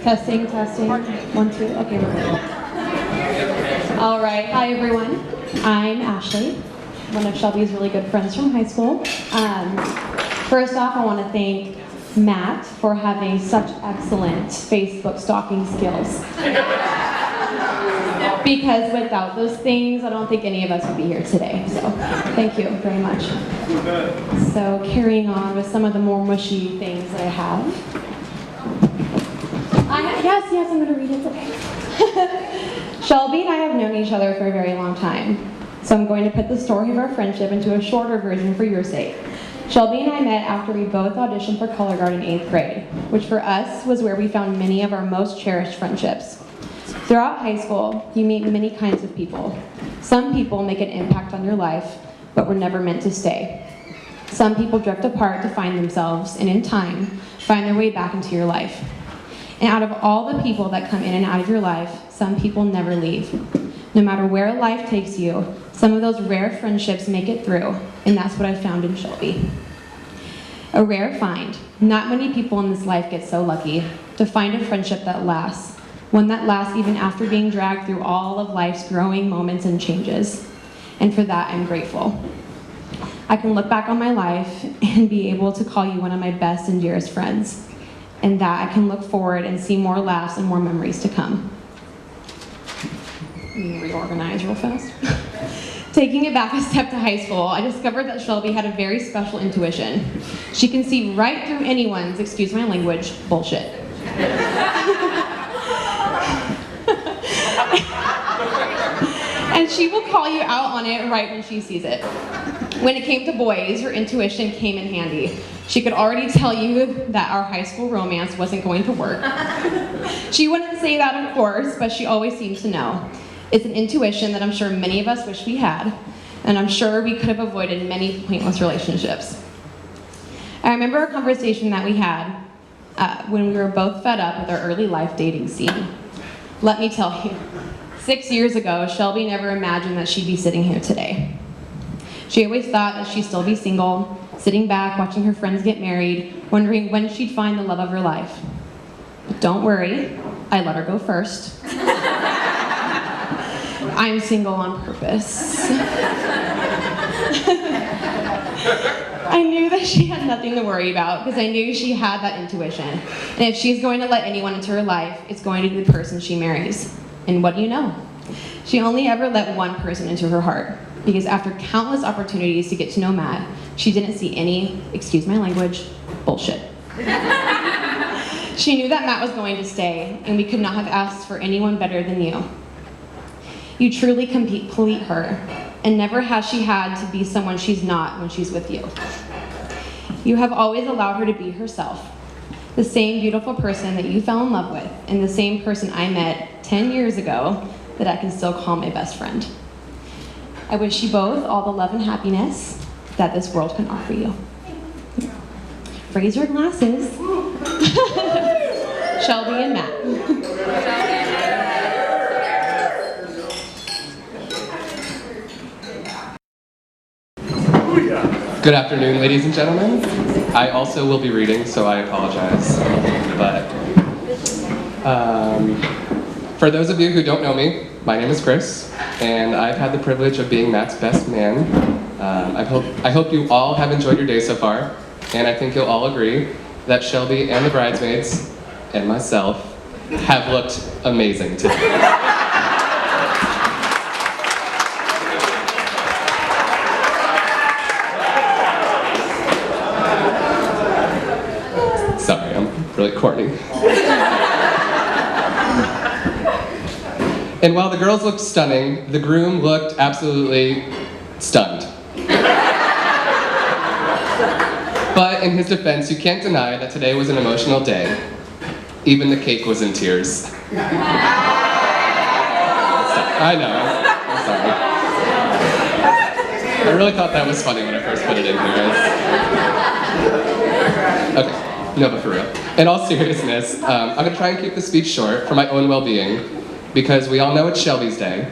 Testing, testing. 1, 2. Okay, we're good. All right. Hi, everyone. I'm Ashley, one of Shelby's really good friends from high school. First off, I want to thank Matt for having such excellent Facebook stalking skills. Because without those things, I don't think any of us would be here today. So thank you very much. So carrying on with some of the more mushy things that I have. Yes, I'm going to read it today. Shelby and I have known each other for a very long time. So I'm going to put the story of our friendship into a shorter version for your sake. Shelby and I met after we both auditioned for Color Guard in 8th grade, which for us was where we found many of our most cherished friendships. Throughout high school, you meet many kinds of people. Some people make an impact on your life, but were never meant to stay. Some people drift apart to find themselves, and in time, find their way back into your life. And out of all the people that come in and out of your life, some people never leave. No matter where life takes you, some of those rare friendships make it through, and that's what I found in Shelby. A rare find. Not many people in this life get so lucky to find a friendship that lasts, one that lasts even after being dragged through all of life's growing moments and changes. And for that, I'm grateful. I can look back on my life and be able to call you one of my best and dearest friends, and that I can look forward and see more laughs and more memories to come. Let me reorganize real fast. Taking it back a step to high school, I discovered that Shelby had a very special intuition. She can see right through anyone's, excuse my language, bullshit. And she will call you out on it right when she sees it. When it came to boys, her intuition came in handy. She could already tell you that our high school romance wasn't going to work. She wouldn't say that, of course, but she always seemed to know. It's an intuition that I'm sure many of us wish we had, and I'm sure we could have avoided many pointless relationships. I remember a conversation that we had when we were both fed up with our early life dating scene. Let me tell you, 6 years ago, Shelby never imagined that she'd be sitting here today. She always thought that she'd still be single, sitting back, watching her friends get married, wondering when she'd find the love of her life. But don't worry, I let her go first. I'm single on purpose. I knew that she had nothing to worry about because I knew she had that intuition. And if she's going to let anyone into her life, it's going to be the person she marries. And what do you know? She only ever let one person into her heart, because after countless opportunities to get to know Matt, she didn't see any, excuse my language, bullshit. She knew that Matt was going to stay, and we could not have asked for anyone better than you. You truly complete her, and never has she had to be someone she's not when she's with you. You have always allowed her to be herself, the same beautiful person that you fell in love with, and the same person I met 10 years ago that I can still call my best friend. I wish you both all the love and happiness that this world can offer you. Raise your glasses. Shelby and Matt. Good afternoon, ladies and gentlemen. I also will be reading, so I apologize. But for those of you who don't know me, my name is Chris, and I've had the privilege of being Matt's best man. I hope you all have enjoyed your day so far, and I think you'll all agree that Shelby and the bridesmaids, and myself, have looked amazing today. Sorry, I'm really corny. And while the girls looked stunning, the groom looked absolutely stunned. But in his defense, you can't deny that today was an emotional day. Even the cake was in tears. I know, I'm sorry. I really thought that was funny when I first put it in here. Okay. No, but for real. In all seriousness, I'm going to try and keep the speech short for my own well-being, because we all know it's Shelby's day.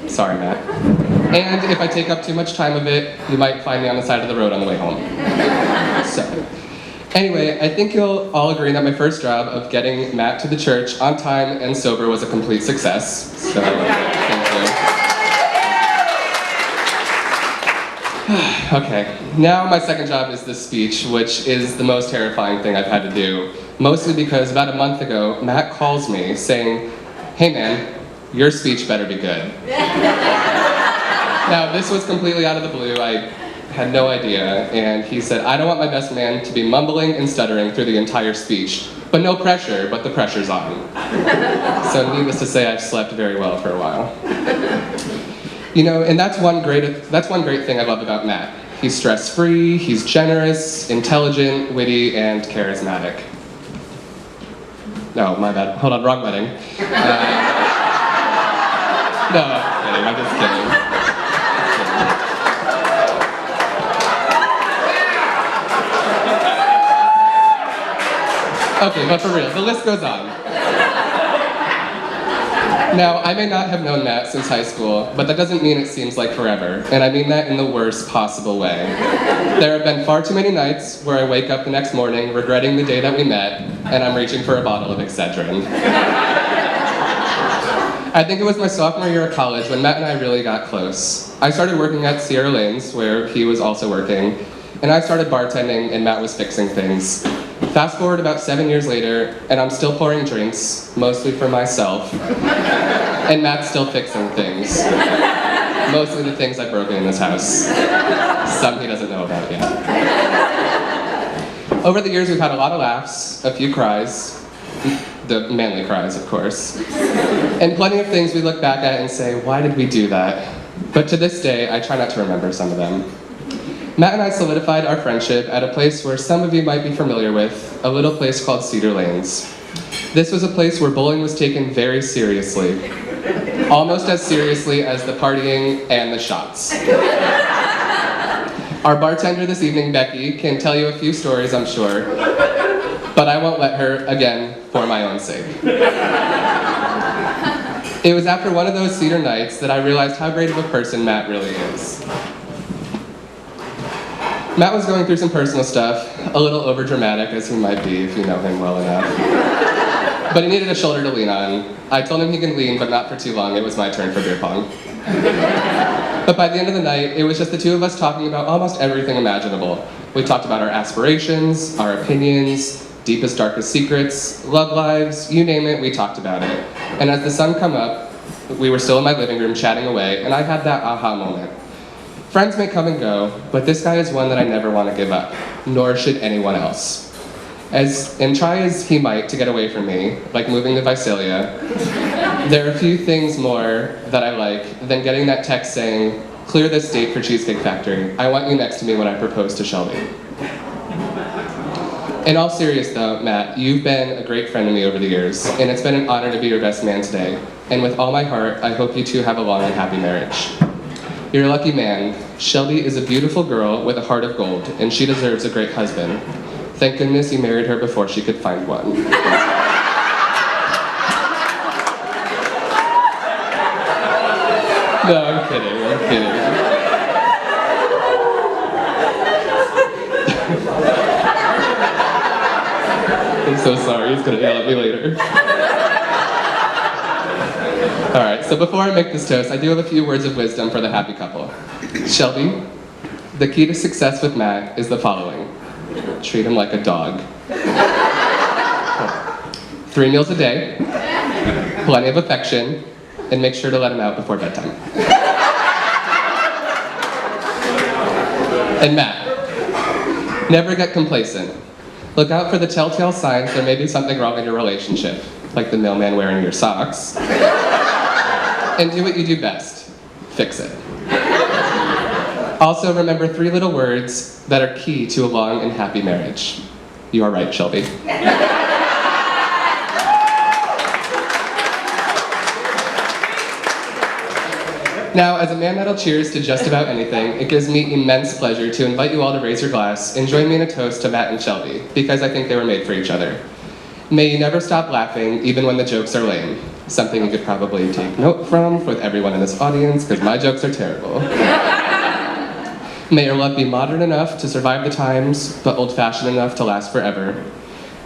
Sorry, Matt. And if I take up too much time of it, you might find me on the side of the road on the way home. So, Anyway, I think you'll all agree that my first job of getting Matt to the church on time and sober was a complete success. So, thank you. Okay, now my second job is this speech, which is the most terrifying thing I've had to do. Mostly because about a month ago, Matt calls me saying, "Hey man, your speech better be good." Now, this was completely out of the blue. I had no idea, and he said, "I don't want my best man to be mumbling and stuttering through the entire speech, but no pressure, but the pressure's on." So needless to say, I've slept very well for a while. You know, and that's one great thing I love about Matt. He's stress-free, he's generous, intelligent, witty, and charismatic. No, my bad. Hold on, wrong wedding. No, I'm just kidding. Okay, but for real, the list goes on. Now, I may not have known Matt since high school, but that doesn't mean it seems like forever, and I mean that in the worst possible way. There have been far too many nights where I wake up the next morning regretting the day that we met, and I'm reaching for a bottle of Excedrin. I think it was my sophomore year of college when Matt and I really got close. I started working at Sierra Lanes, where he was also working, and I started bartending and Matt was fixing things. Fast forward about 7 years later, and I'm still pouring drinks, mostly for myself, and Matt's still fixing things. Mostly the things I've broken in this house. Some he doesn't know about yet. Over the years, we've had a lot of laughs, a few cries, the manly cries, of course, and plenty of things we look back at and say, why did we do that? But to this day, I try not to remember some of them. Matt and I solidified our friendship at a place where some of you might be familiar with, a little place called Cedar Lanes. This was a place where bowling was taken very seriously, almost as seriously as the partying and the shots. Our bartender this evening, Becky, can tell you a few stories, I'm sure, but I won't let her, again, for my own sake. It was after one of those Cedar nights that I realized how great of a person Matt really is. Matt was going through some personal stuff, a little overdramatic as he might be if you know him well enough. But he needed a shoulder to lean on. I told him he could lean, but not for too long. It was my turn for beer pong. But by the end of the night, it was just the two of us talking about almost everything imaginable. We talked about our aspirations, our opinions, deepest, darkest secrets, love lives, you name it, we talked about it. And as the sun came up, we were still in my living room chatting away, and I had that aha moment. Friends may come and go, but this guy is one that I never want to give up, nor should anyone else. And try as he might to get away from me, like moving to Visalia, there are a few things more that I like than getting that text saying, "Clear this date for Cheesecake Factory. I want you next to me when I propose to Shelby." In all seriousness though, Matt, you've been a great friend to me over the years, and it's been an honor to be your best man today. And with all my heart, I hope you two have a long and happy marriage. You're a lucky man. Shelby is a beautiful girl with a heart of gold, and she deserves a great husband. Thank goodness you married her before she could find one. No, I'm kidding. I'm so sorry, he's gonna yell at me later. All right, so before I make this toast, I do have a few words of wisdom for the happy couple. Shelby, the key to success with Matt is the following. Treat him like a dog. 3 meals a day, plenty of affection, and make sure to let him out before bedtime. And Matt, never get complacent. Look out for the telltale signs there may be something wrong in your relationship, like the mailman wearing your socks. And do what you do best. Fix it. Also, remember 3 little words that are key to a long and happy marriage. You are right, Shelby. Now, as a man that'll cheers to just about anything, it gives me immense pleasure to invite you all to raise your glass and join me in a toast to Matt and Shelby, because I think they were made for each other. May you never stop laughing, even when the jokes are lame. Something you could probably take note from with everyone in this audience, because my jokes are terrible. May your love be modern enough to survive the times, but old-fashioned enough to last forever.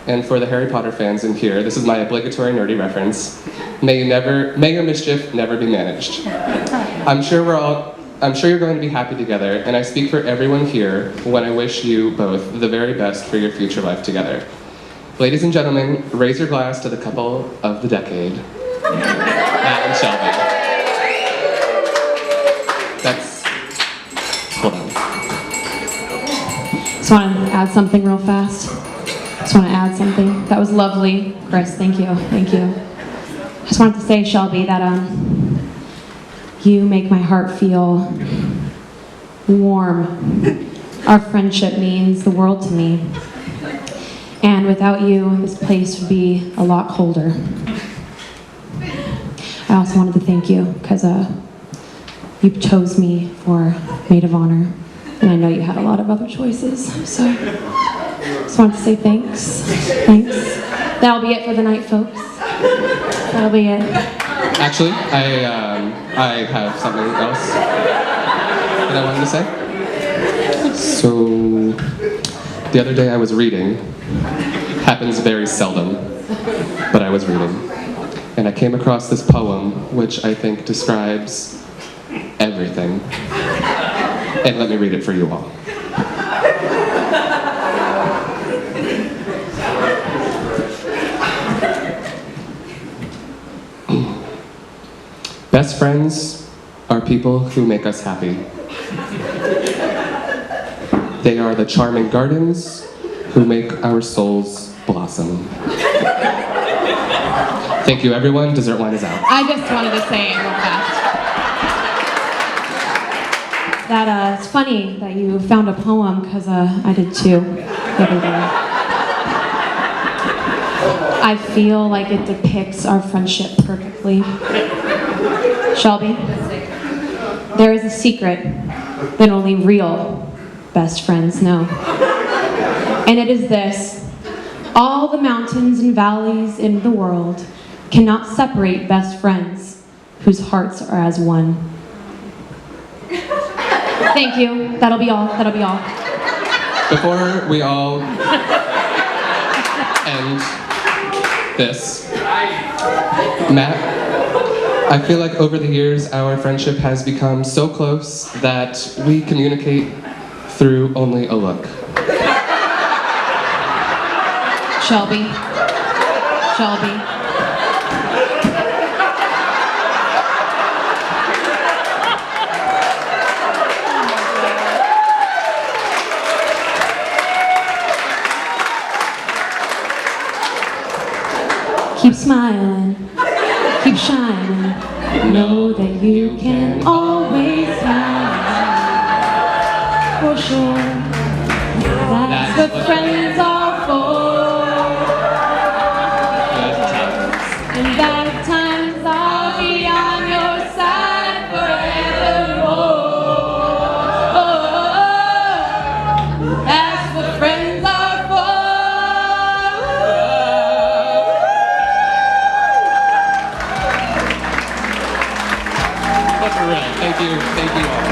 And for the Harry Potter fans in here, this is my obligatory nerdy reference. May your mischief never be managed. I'm sure you're going to be happy together, and I speak for everyone here when I wish you both the very best for your future life together. Ladies and gentlemen, raise your glass to the couple of the decade, Matt and Shelby. Hold on. Just want to add something real fast. That was lovely. Chris, thank you. Just wanted to say, Shelby, that you make my heart feel warm. Our friendship means the world to me. And without you, this place would be a lot colder. I also wanted to thank you because you chose me for maid of honor. And I know you had a lot of other choices, so just wanted to say thanks. That'll be it for the night, folks. That'll be it. Actually, I have something else that I wanted to say. So, the other day I was reading. Happens very seldom, but I was reading. And I came across this poem, which I think describes everything. And let me read it for you all. Best friends are people who make us happy. They are the charming gardens who make our souls blossom. Thank you, everyone. Dessert wine is out. I just wanted to say it real fast. That it's funny that you found a poem, because I did too the other day. I feel like it depicts our friendship perfectly. Shelby, there is a secret that only real best friends know. And it is this: all the mountains and valleys in the world cannot separate best friends whose hearts are as one. Thank you. That'll be all. Before we all end this, Matt, I feel like over the years our friendship has become so close that we communicate through only a look. Shelby. Keep smiling, keep shining. Know that you can always smile. For sure, that's what friends are for. And bad times, I'll be on your side forevermore. That's what friends are for. But for real, thank you all.